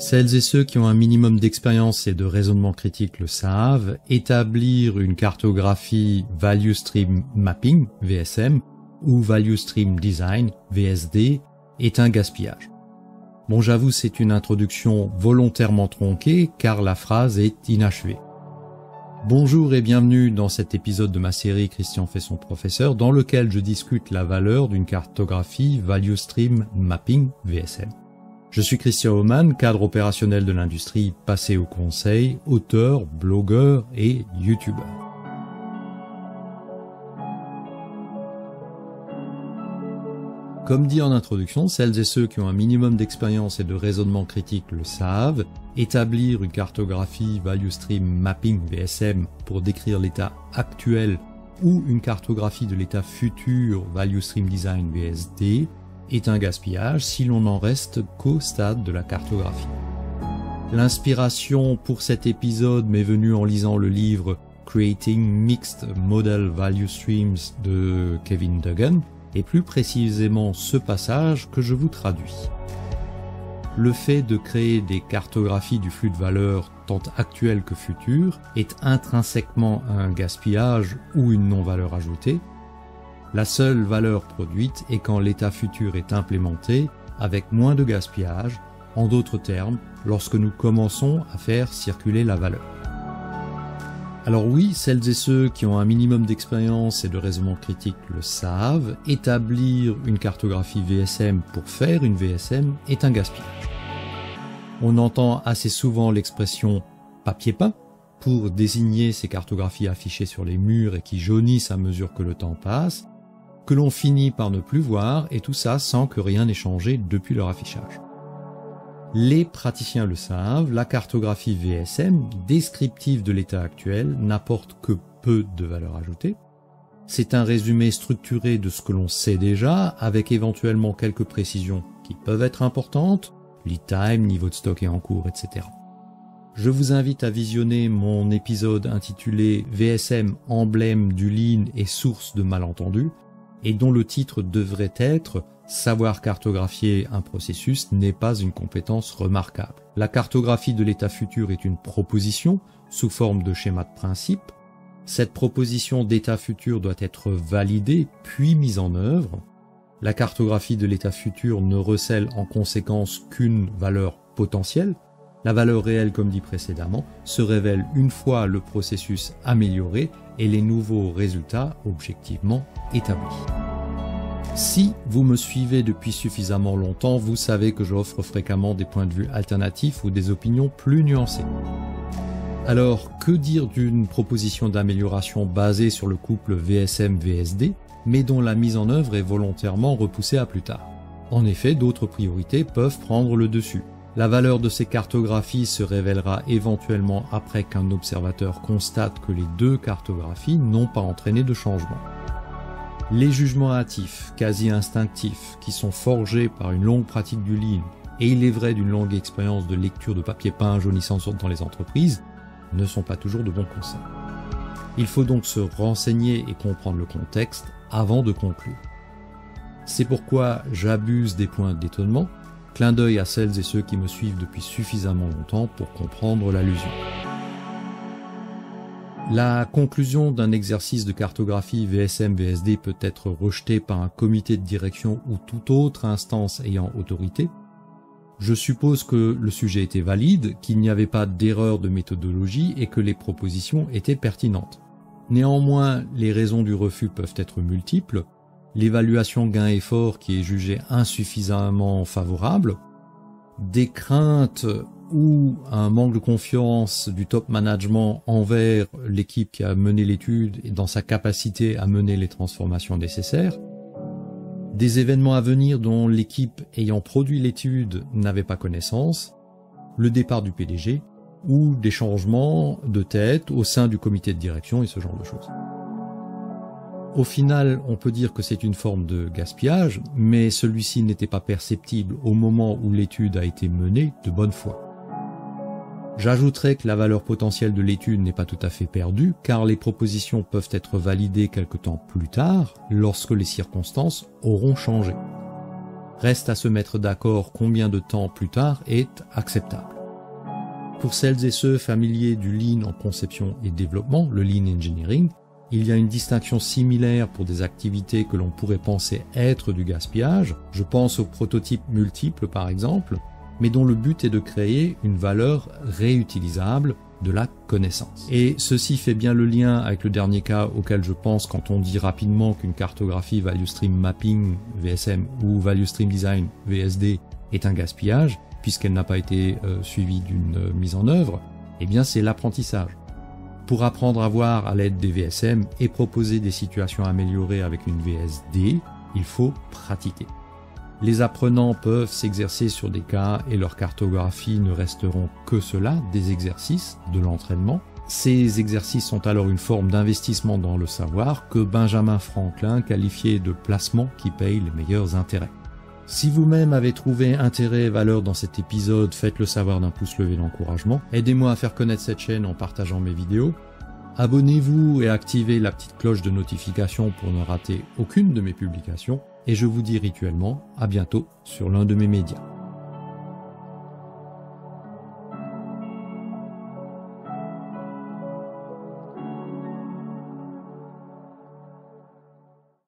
Celles et ceux qui ont un minimum d'expérience et de raisonnement critique le savent, établir une cartographie Value Stream Mapping, VSM, ou Value Stream Design, VSD, est un gaspillage. Bon, j'avoue, c'est une introduction volontairement tronquée car la phrase est inachevée. Bonjour et bienvenue dans cet épisode de ma série Christian fait son professeur, dans lequel je discute la valeur d'une cartographie Value Stream Mapping, VSM. Je suis Christian Aumann, cadre opérationnel de l'industrie passé au conseil, auteur, blogueur et youtubeur. Comme dit en introduction, celles et ceux qui ont un minimum d'expérience et de raisonnement critique le savent, établir une cartographie Value Stream Mapping VSM pour décrire l'état actuel ou une cartographie de l'état futur Value Stream Design VSD est un gaspillage si l'on n'en reste qu'au stade de la cartographie. L'inspiration pour cet épisode m'est venue en lisant le livre Creating Mixed Model Value Streams de Kevin Duggan, et plus précisément ce passage que je vous traduis. Le fait de créer des cartographies du flux de valeur tant actuel que futur est intrinsèquement un gaspillage ou une non-valeur ajoutée. La seule valeur produite est quand l'état futur est implémenté avec moins de gaspillage, en d'autres termes, lorsque nous commençons à faire circuler la valeur. Alors oui, celles et ceux qui ont un minimum d'expérience et de raisonnement critique le savent, établir une cartographie VSM pour faire une VSM est un gaspillage. On entend assez souvent l'expression « papier peint » pour désigner ces cartographies affichées sur les murs et qui jaunissent à mesure que le temps passe, que l'on finit par ne plus voir, et tout ça sans que rien n'ait changé depuis leur affichage. Les praticiens le savent, la cartographie VSM, descriptive de l'état actuel, n'apporte que peu de valeur ajoutée. C'est un résumé structuré de ce que l'on sait déjà, avec éventuellement quelques précisions qui peuvent être importantes, lead time, niveau de stock et en cours, etc. Je vous invite à visionner mon épisode intitulé VSM, emblème du lean et source de malentendus, et dont le titre devrait être « Savoir cartographier un processus n'est pas une compétence remarquable ». La cartographie de l'état futur est une proposition sous forme de schéma de principe. Cette proposition d'état futur doit être validée puis mise en œuvre. La cartographie de l'état futur ne recèle en conséquence qu'une valeur potentielle. La valeur réelle, comme dit précédemment, se révèle une fois le processus amélioré et les nouveaux résultats objectivement établis. Si vous me suivez depuis suffisamment longtemps, vous savez que j'offre fréquemment des points de vue alternatifs ou des opinions plus nuancées. Alors, que dire d'une proposition d'amélioration basée sur le couple VSM-VSD, mais dont la mise en œuvre est volontairement repoussée à plus tard? En effet, d'autres priorités peuvent prendre le dessus. La valeur de ces cartographies se révélera éventuellement après qu'un observateur constate que les deux cartographies n'ont pas entraîné de changement. Les jugements hâtifs, quasi instinctifs, qui sont forgés par une longue pratique du lean, et il est vrai d'une longue expérience de lecture de papier peint jaunissant dans les entreprises, ne sont pas toujours de bons conseils. Il faut donc se renseigner et comprendre le contexte avant de conclure. C'est pourquoi j'abuse des points d'étonnement. Clin d'œil à celles et ceux qui me suivent depuis suffisamment longtemps pour comprendre l'allusion. La conclusion d'un exercice de cartographie VSM-VSD peut être rejetée par un comité de direction ou toute autre instance ayant autorité. Je suppose que le sujet était valide, qu'il n'y avait pas d'erreur de méthodologie et que les propositions étaient pertinentes. Néanmoins, les raisons du refus peuvent être multiples. L'évaluation gain-effort qui est jugée insuffisamment favorable, des craintes ou un manque de confiance du top management envers l'équipe qui a mené l'étude et dans sa capacité à mener les transformations nécessaires, des événements à venir dont l'équipe ayant produit l'étude n'avait pas connaissance, le départ du PDG ou des changements de tête au sein du comité de direction et ce genre de choses. Au final, on peut dire que c'est une forme de gaspillage, mais celui-ci n'était pas perceptible au moment où l'étude a été menée de bonne foi. J'ajouterai que la valeur potentielle de l'étude n'est pas tout à fait perdue, car les propositions peuvent être validées quelque temps plus tard, lorsque les circonstances auront changé. Reste à se mettre d'accord combien de temps plus tard est acceptable. Pour celles et ceux familiers du Lean en conception et développement, le Lean Engineering, il y a une distinction similaire pour des activités que l'on pourrait penser être du gaspillage, je pense aux prototypes multiples par exemple, mais dont le but est de créer une valeur réutilisable de la connaissance. Et ceci fait bien le lien avec le dernier cas auquel je pense quand on dit rapidement qu'une cartographie Value Stream Mapping VSM ou Value Stream Design VSD est un gaspillage, puisqu'elle n'a pas été suivie d'une mise en œuvre, eh bien c'est l'apprentissage. Pour apprendre à voir à l'aide des VSM et proposer des situations améliorées avec une VSD, il faut pratiquer. Les apprenants peuvent s'exercer sur des cas et leurs cartographies ne resteront que cela, des exercices, de l'entraînement. Ces exercices sont alors une forme d'investissement dans le savoir que Benjamin Franklin qualifiait de placement qui paye les meilleurs intérêts. Si vous-même avez trouvé intérêt et valeur dans cet épisode, faites-le savoir d'un pouce levé d'encouragement. Aidez-moi à faire connaître cette chaîne en partageant mes vidéos. Abonnez-vous et activez la petite cloche de notification pour ne rater aucune de mes publications. Et je vous dis rituellement à bientôt sur l'un de mes médias.